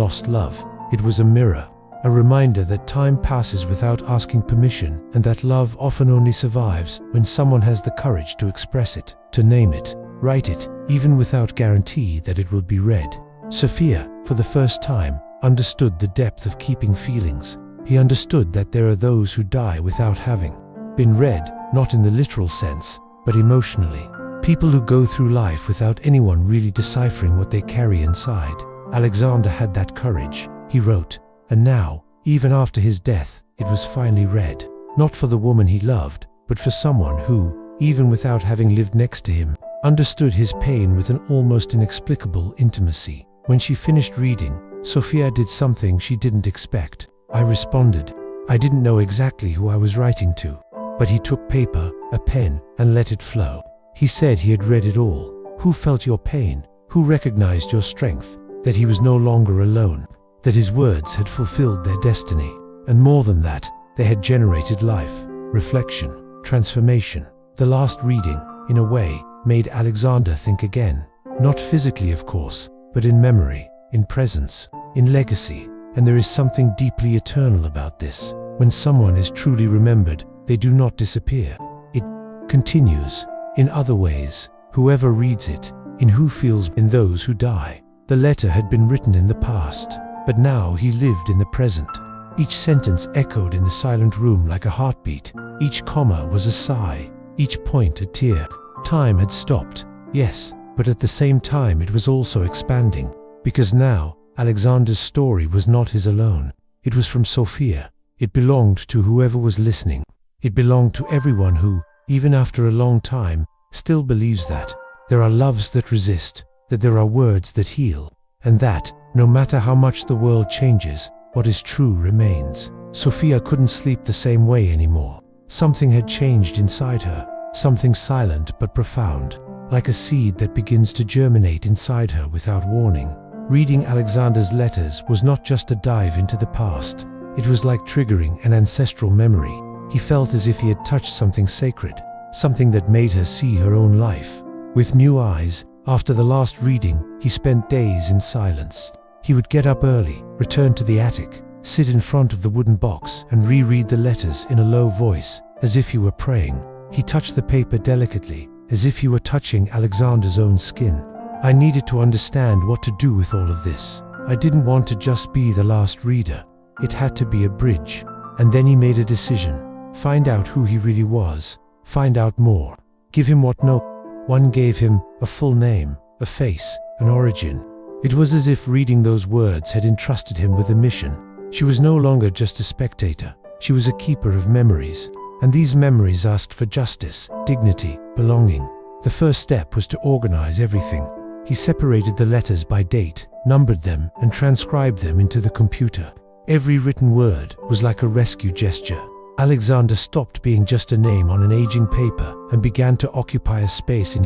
lost love, it was a mirror, a reminder that time passes without asking permission, and that love often only survives when someone has the courage to express it, to name it, write it, even without guarantee that it will be read. Sofia, for the first time, understood the depth of keeping feelings. He understood that there are those who die without having been read, not in the literal sense, but emotionally. People who go through life without anyone really deciphering what they carry inside. Alexander had that courage. He wrote, and now, even after his death, it was finally read. Not for the woman he loved, but for someone who, even without having lived next to him, understood his pain with an almost inexplicable intimacy. When she finished reading, Sofia did something she didn't expect. I responded. I didn't know exactly who I was writing to, but he took paper, a pen, and let it flow. He said he had read it all. Who felt your pain? Who recognized your strength? That he was no longer alone. That his words had fulfilled their destiny. And more than that, they had generated life, reflection, transformation. The last reading, in a way, made Alexander think again. Not physically, of course, but in memory, in presence, in legacy. And there is something deeply eternal about this. When someone is truly remembered, they do not disappear. It continues. In other ways, whoever reads it, in who feels, in those who die. The letter had been written in the past, but now he lived in the present. Each sentence echoed in the silent room like a heartbeat. Each comma was a sigh, each point a tear. Time had stopped, yes, but at the same time it was also expanding. Because now, Alexander's story was not his alone. It was from Sofia. It belonged to whoever was listening. It belonged to everyone who, even after a long time, still believes that there are loves that resist, that there are words that heal, and that, no matter how much the world changes, what is true remains. Sofia couldn't sleep the same way anymore. Something had changed inside her, something silent but profound, like a seed that begins to germinate inside her without warning. Reading Alexander's letters was not just a dive into the past. It was like triggering an ancestral memory. He felt as if he had touched something sacred, something that made her see her own life with new eyes. After the last reading, he spent days in silence. He would get up early, return to the attic, sit in front of the wooden box and reread the letters in a low voice, as if he were praying. He touched the paper delicately, as if he were touching Alexander's own skin. I needed to understand what to do with all of this. I didn't want to just be the last reader. It had to be a bridge. And then he made a decision. Find out who he really was. Find out more. Give him what no one gave him, a full name, a face, an origin. It was as if reading those words had entrusted him with a mission. She was no longer just a spectator. She was a keeper of memories. And these memories asked for justice, dignity, belonging. The first step was to organize everything. He separated the letters by date, numbered them, and transcribed them into the computer. Every written word was like a rescue gesture. Alexander stopped being just a name on an aging paper and began to occupy a space in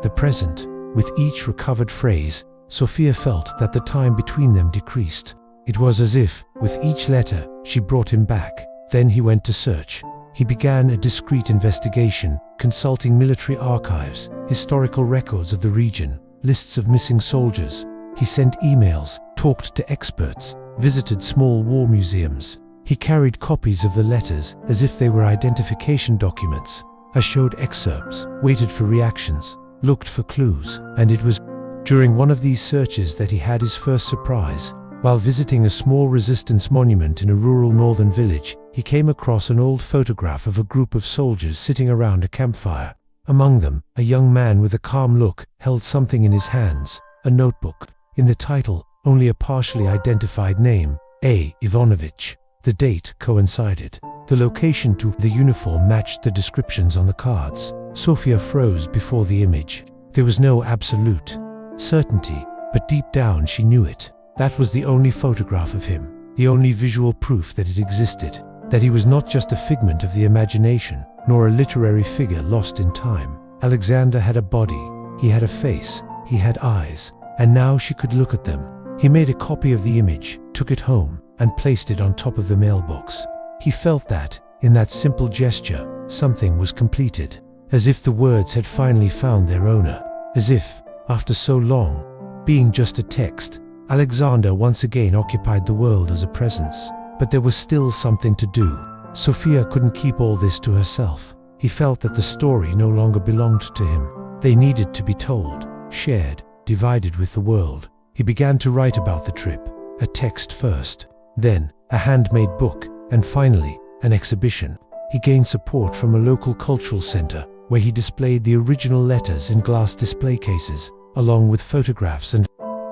the present. With each recovered phrase, Sofia felt that the time between them decreased. It was as if, with each letter, she brought him back. Then he went to search. He began a discreet investigation, consulting military archives, historical records of the region, lists of missing soldiers. He sent emails, talked to experts, visited small war museums. He carried copies of the letters as if they were identification documents. I showed excerpts, waited for reactions, looked for clues, and it was during one of these searches that he had his first surprise. While visiting a small resistance monument in a rural northern village, he came across an old photograph of a group of soldiers sitting around a campfire. Among them, a young man with a calm look held something in his hands, a notebook. In the title, only a partially identified name, A. Ivanovich. The date coincided. The location to the uniform matched the descriptions on the cards. Sofia froze before the image. There was no absolute certainty, but deep down she knew it. That was the only photograph of him, the only visual proof that it existed, that he was not just a figment of the imagination, nor a literary figure lost in time. Alexander had a body, he had a face, he had eyes, and now she could look at them. He made a copy of the image, took it home, and placed it on top of the mailbox. He felt that, in that simple gesture, something was completed, as if the words had finally found their owner, as if, after so long, being just a text, Alexander once again occupied the world as a presence. But there was still something to do. Sofia couldn't keep all this to herself. He felt that the story no longer belonged to him. They needed to be told, shared, divided with the world. He began to write about the trip, a text first, then a handmade book, and finally, an exhibition. He gained support from a local cultural center, where he displayed the original letters in glass display cases, along with photographs and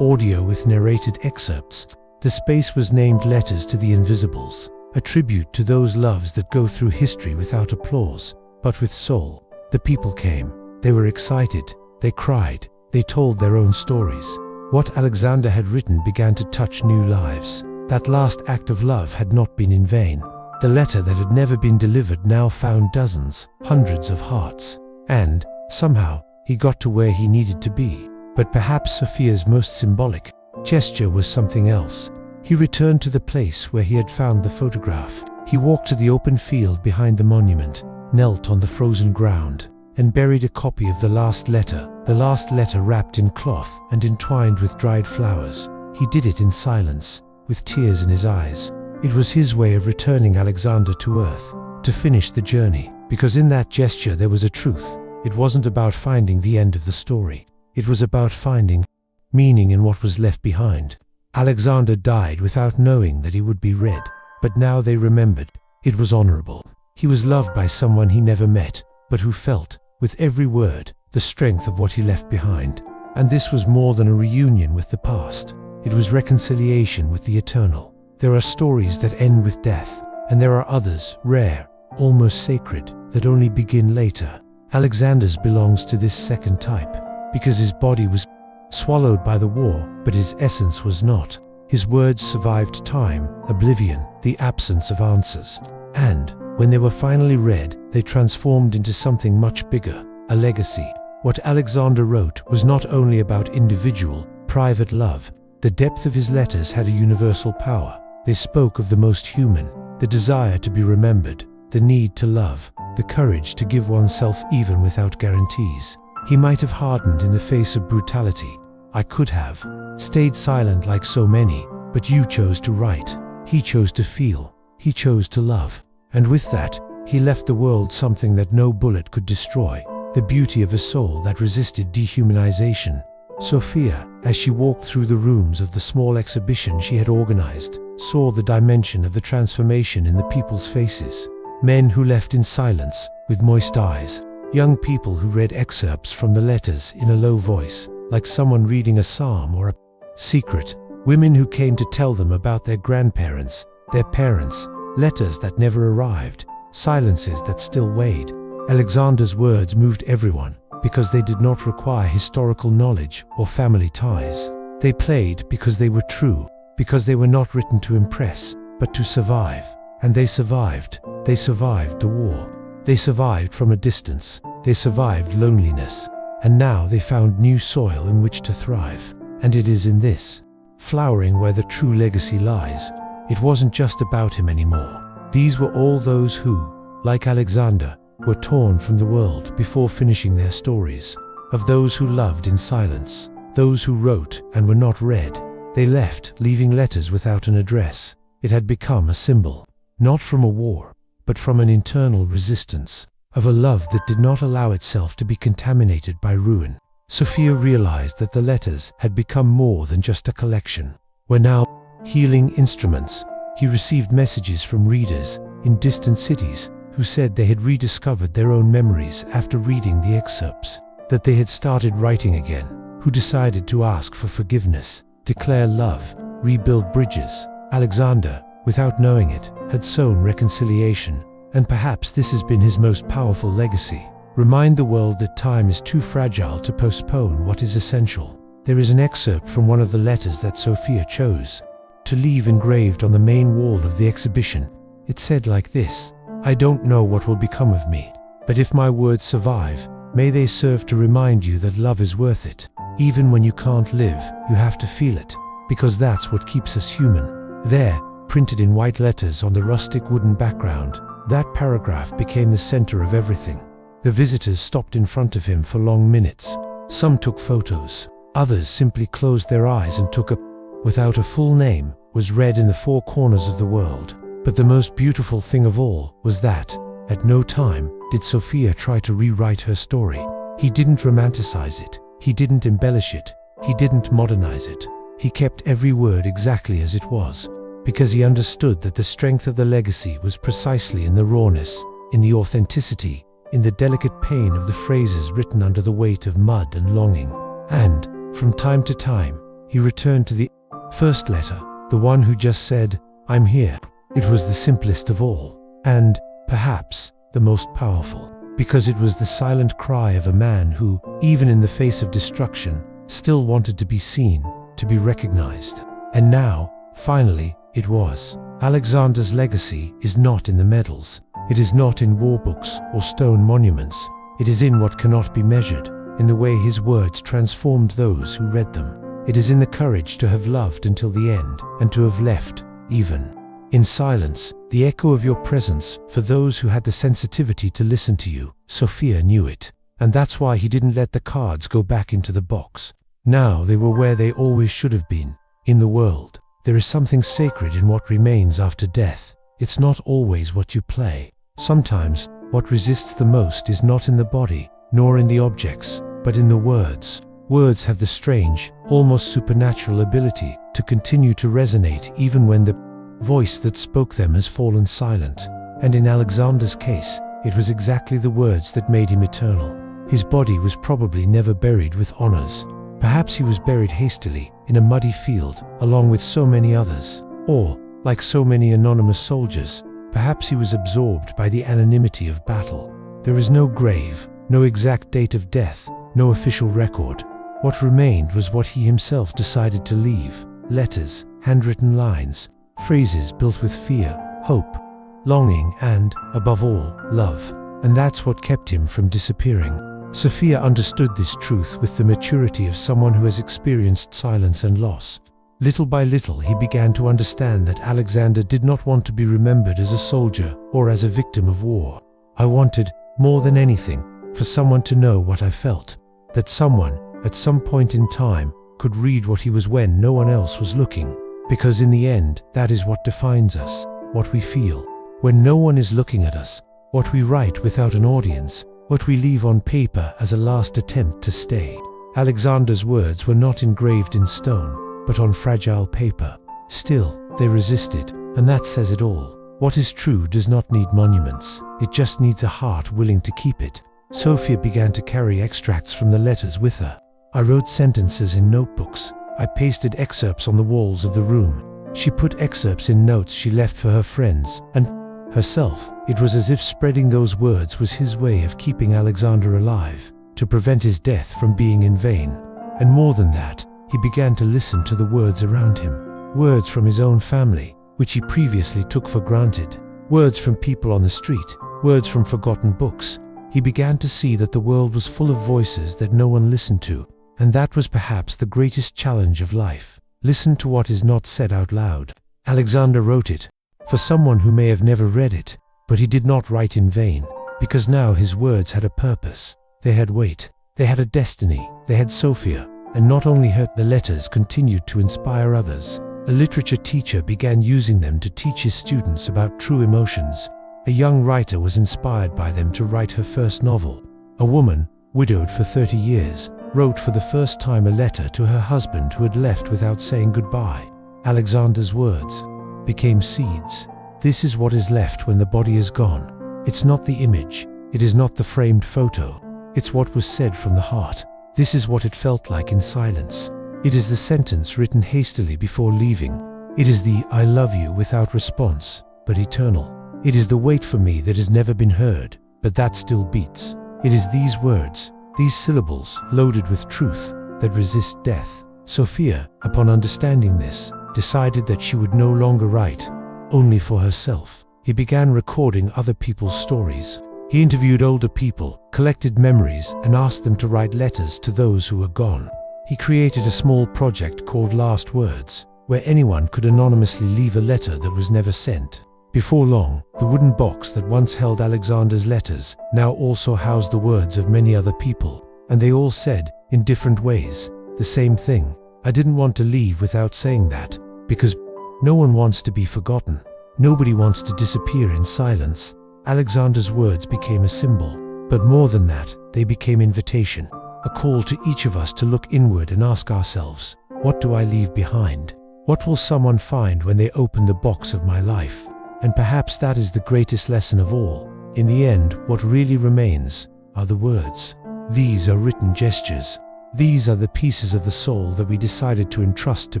audio with narrated excerpts. The space was named Letters to the Invisibles, a tribute to those loves that go through history without applause, but with soul. The people came. They were excited. They cried. They told their own stories. What Alexander had written began to touch new lives. That last act of love had not been in vain. The letter that had never been delivered now found dozens, hundreds of hearts. And, somehow, he got to where he needed to be. But perhaps Sofia's most symbolic gesture was something else. He returned to the place where he had found the photograph. He walked to the open field behind the monument, knelt on the frozen ground, and buried a copy of the last letter wrapped in cloth and entwined with dried flowers. He did it in silence, with tears in his eyes. It was his way of returning Alexander to earth, to finish the journey, because in that gesture there was a truth. It wasn't about finding the end of the story. It was about finding meaning in what was left behind. Alexander died without knowing that he would be read, but now they remembered. It was honorable. He was loved by someone he never met, but who felt, with every word, the strength of what he left behind. And this was more than a reunion with the past. It was reconciliation with the eternal. There are stories that end with death, and there are others, rare, almost sacred, that only begin later. Alexander's belongs to this second type, because his body was swallowed by the war, but his essence was not. His words survived time, oblivion, the absence of answers. And, when they were finally read, they transformed into something much bigger, a legacy. What Alexander wrote was not only about individual, private love. The depth of his letters had a universal power. They spoke of the most human, the desire to be remembered, the need to love, the courage to give oneself even without guarantees. He might have hardened in the face of brutality. I could have stayed silent like so many, but you chose to write. He chose to feel. He chose to love. And with that, he left the world something that no bullet could destroy, the beauty of a soul that resisted dehumanization. Sofia, as she walked through the rooms of the small exhibition she had organized, saw the dimension of the transformation in the people's faces. Men who left in silence, with moist eyes. Young people who read excerpts from the letters in a low voice, like someone reading a psalm or a secret. Women who came to tell them about their grandparents, their parents, letters that never arrived, silences that still weighed. Alexander's words moved everyone, because they did not require historical knowledge or family ties. They played because they were true, because they were not written to impress, but to survive. And they survived. They survived the war. They survived from a distance. They survived loneliness. And now they found new soil in which to thrive. And it is in this flowering where the true legacy lies. It wasn't just about him anymore. These were all those who, like Alexander, were torn from the world before finishing their stories. Of those who loved in silence. Those who wrote and were not read. They left, leaving letters without an address. It had become a symbol, not from a war, but from an internal resistance, of a love that did not allow itself to be contaminated by ruin. Sofia realized that the letters had become more than just a collection, were now healing instruments. He received messages from readers in distant cities who said they had rediscovered their own memories after reading the excerpts, that they had started writing again, who decided to ask for forgiveness, declare love, rebuild bridges. Alexander, without knowing it, had sown reconciliation, and perhaps this has been his most powerful legacy. Remind the world that time is too fragile to postpone what is essential. There is an excerpt from one of the letters that Sofia chose to leave engraved on the main wall of the exhibition. It said like this: "I don't know what will become of me, but if my words survive, may they serve to remind you that love is worth it. Even when you can't live, you have to feel it, because that's what keeps us human." There, printed in white letters on the rustic wooden background, that paragraph became the center of everything. The visitors stopped in front of him for long minutes. Some took photos. Others simply closed their eyes and took a without a full name was read in the four corners of the world. But the most beautiful thing of all was that, at no time, did Sofia try to rewrite her story. He didn't romanticize it. He didn't embellish it. He didn't modernize it. He kept every word exactly as it was, because he understood that the strength of the legacy was precisely in the rawness, in the authenticity, in the delicate pain of the phrases written under the weight of mud and longing. And, from time to time, he returned to the first letter, the one who just said, "I'm here." It was the simplest of all, and, perhaps, the most powerful, because it was the silent cry of a man who, even in the face of destruction, still wanted to be seen, to be recognized. And now, finally, it was. Alexander's legacy is not in the medals. It is not in war books or stone monuments. It is in what cannot be measured, in the way his words transformed those who read them. It is in the courage to have loved until the end, and to have left, even in silence, the echo of your presence for those who had the sensitivity to listen to you. Sofia knew it, and that's why he didn't let the cards go back into the box. Now they were where they always should have been, in the world. There is something sacred in what remains after death. It's not always what you play. Sometimes, what resists the most is not in the body, nor in the objects, but in the words. Words have the strange, almost supernatural ability to continue to resonate even when the voice that spoke them has fallen silent. And in Alexander's case, it was exactly the words that made him eternal. His body was probably never buried with honors. Perhaps he was buried hastily, in a muddy field, along with so many others. Or, like so many anonymous soldiers, perhaps he was absorbed by the anonymity of battle. There is no grave, no exact date of death, no official record. What remained was what he himself decided to leave: letters, handwritten lines, phrases built with fear, hope, longing, and, above all, love. And that's what kept him from disappearing. Sofia understood this truth with the maturity of someone who has experienced silence and loss. Little by little, he began to understand that Alexander did not want to be remembered as a soldier or as a victim of war. "I wanted, more than anything, for someone to know what I felt. That someone, at some point in time, could read what he was when no one else was looking. Because in the end, that is what defines us, what we feel. When no one is looking at us, what we write without an audience, what we leave on paper as a last attempt to stay." Alexander's words were not engraved in stone, but on fragile paper. Still, they resisted, and that says it all. What is true does not need monuments. It just needs a heart willing to keep it. Sofia began to carry extracts from the letters with her. I wrote sentences in notebooks. I pasted excerpts on the walls of the room. She put excerpts in notes she left for her friends and herself. It was as if spreading those words was his way of keeping Alexander alive, to prevent his death from being in vain. And more than that, he began to listen to the words around him. Words from his own family, which he previously took for granted. Words from people on the street. Words from forgotten books. He began to see that the world was full of voices that no one listened to. And that was perhaps the greatest challenge of life. Listen to what is not said out loud. Alexander wrote it for someone who may have never read it, but he did not write in vain, because now his words had a purpose. They had weight. They had a destiny. They had Sofia. And not only her, the letters continued to inspire others. A literature teacher began using them to teach his students about true emotions. A young writer was inspired by them to write her first novel. A woman, widowed for 30 years, wrote for the first time a letter to her husband who had left without saying goodbye. Alexander's words became seeds. This is what is left when the body is gone. It's not the image. It is not the framed photo. It's what was said from the heart. This is what it felt like in silence. It is the sentence written hastily before leaving. It is the "I love you" without response, but eternal. It is the "wait for me" that has never been heard, but that still beats. It is these words, these syllables, loaded with truth, that resist death. Sofia, upon understanding this, decided that she would no longer write only for herself. He began recording other people's stories. He interviewed older people, collected memories, and asked them to write letters to those who were gone. He created a small project called Last Words, where anyone could anonymously leave a letter that was never sent. Before long, the wooden box that once held Alexander's letters now also housed the words of many other people, and they all said, in different ways, the same thing. I didn't want to leave without saying that, because no one wants to be forgotten. Nobody wants to disappear in silence. Alexander's words became a symbol, but more than that, they became invitation, a call to each of us to look inward and ask ourselves, what do I leave behind? What will someone find when they open the box of my life? And perhaps that is the greatest lesson of all. In the end, what really remains are the words. These are written gestures. These are the pieces of the soul that we decided to entrust to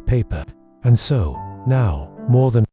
paper. And so, now, more than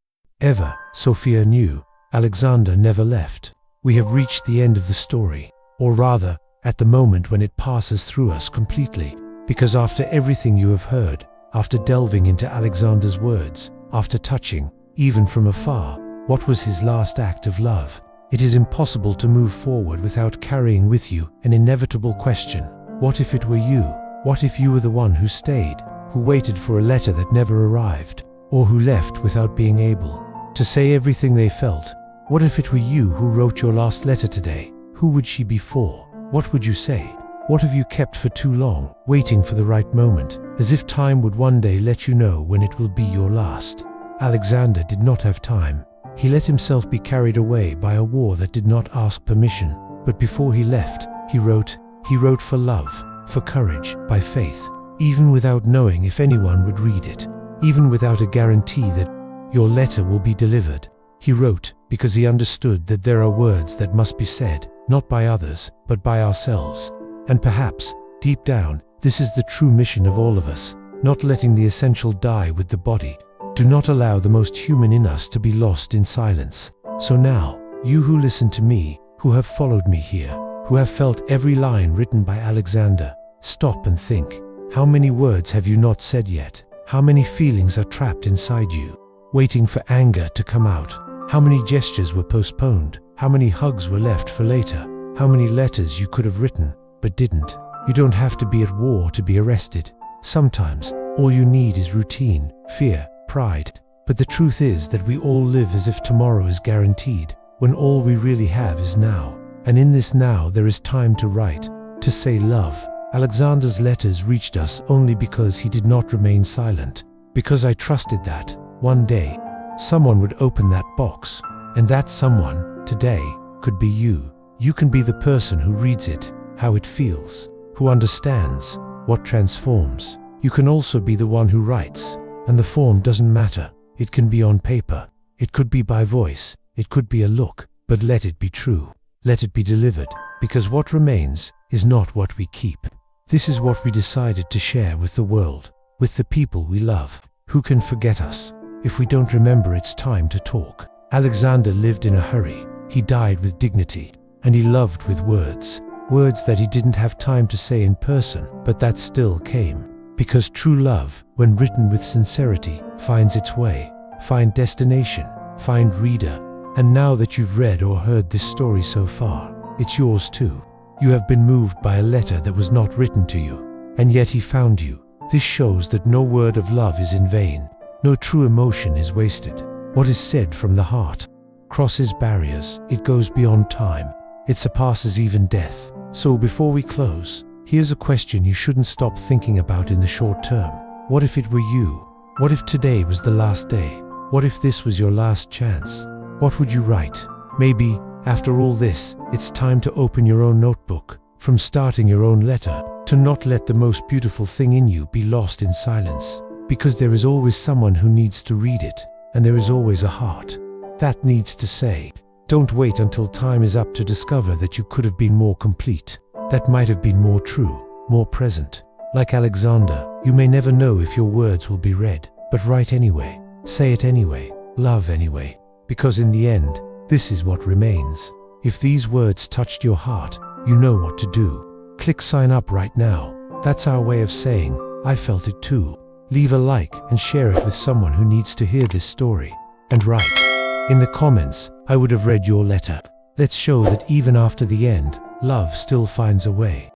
ever, Sofia knew, Alexander never left. We have reached the end of the story, or rather, at the moment when it passes through us completely. Because after everything you have heard, after delving into Alexander's words, after touching, even from afar, what was his last act of love, it is impossible to move forward without carrying with you an inevitable question. What if it were you? What if you were the one who stayed, who waited for a letter that never arrived, or who left without being able to say everything they felt? What if it were you who wrote your last letter today? Who would she be for? What would you say? What have you kept for too long, waiting for the right moment, as if time would one day let you know when it will be your last? Alexander did not have time. He let himself be carried away by a war that did not ask permission. But before he left, he wrote for love, for courage, by faith, even without knowing if anyone would read it, even without a guarantee that your letter will be delivered. He wrote because he understood that there are words that must be said, not by others, but by ourselves. And perhaps, deep down, this is the true mission of all of us, not letting the essential die with the body. Do not allow the most human in us to be lost in silence. So now, you who listen to me, who have followed me here, who have felt every line written by Alexander, stop and think. How many words have you not said yet? How many feelings are trapped inside you, waiting for anger to come out? How many gestures were postponed? How many hugs were left for later? How many letters you could have written, but didn't? You don't have to be at war to be arrested. Sometimes, all you need is routine, fear, pride. But the truth is that we all live as if tomorrow is guaranteed, when all we really have is now. And in this now there is time to write, to say love. Alexander's letters reached us only because he did not remain silent. Because I trusted that, one day, someone would open that box. And that someone, today, could be you. You can be the person who reads it, how it feels, who understands, what transforms. You can also be the one who writes. And the form doesn't matter. It can be on paper. It could be by voice. It could be a look. But let it be true. Let it be delivered. Because what remains is not what we keep. This is what we decided to share with the world, with the people we love. Who can forget us? If we don't remember, it's time to talk. Alexander lived in a hurry. He died with dignity. And he loved with words. Words that he didn't have time to say in person, but that still came. Because true love, when written with sincerity, finds its way, find destination, find reader. And now that you've read or heard this story so far, it's yours too. You have been moved by a letter that was not written to you, and yet he found you. This shows that no word of love is in vain. No true emotion is wasted. What is said from the heart crosses barriers. It goes beyond time. It surpasses even death. So before we close, here's a question you shouldn't stop thinking about in the short term. What if it were you? What if today was the last day? What if this was your last chance? What would you write? Maybe, after all this, it's time to open your own notebook. From starting your own letter, to not let the most beautiful thing in you be lost in silence. Because there is always someone who needs to read it, and there is always a heart that needs to say. Don't wait until time is up to discover that you could have been more complete, that might have been more true, more present. Like Alexander, you may never know if your words will be read, but write anyway. Say it anyway, love anyway, because in the end, this is what remains. If these words touched your heart, you know what to do. Click sign up right now. That's our way of saying, I felt it too. Leave a like and share it with someone who needs to hear this story. And write in the comments, I would have read your letter. Let's show that even after the end, love still finds a way.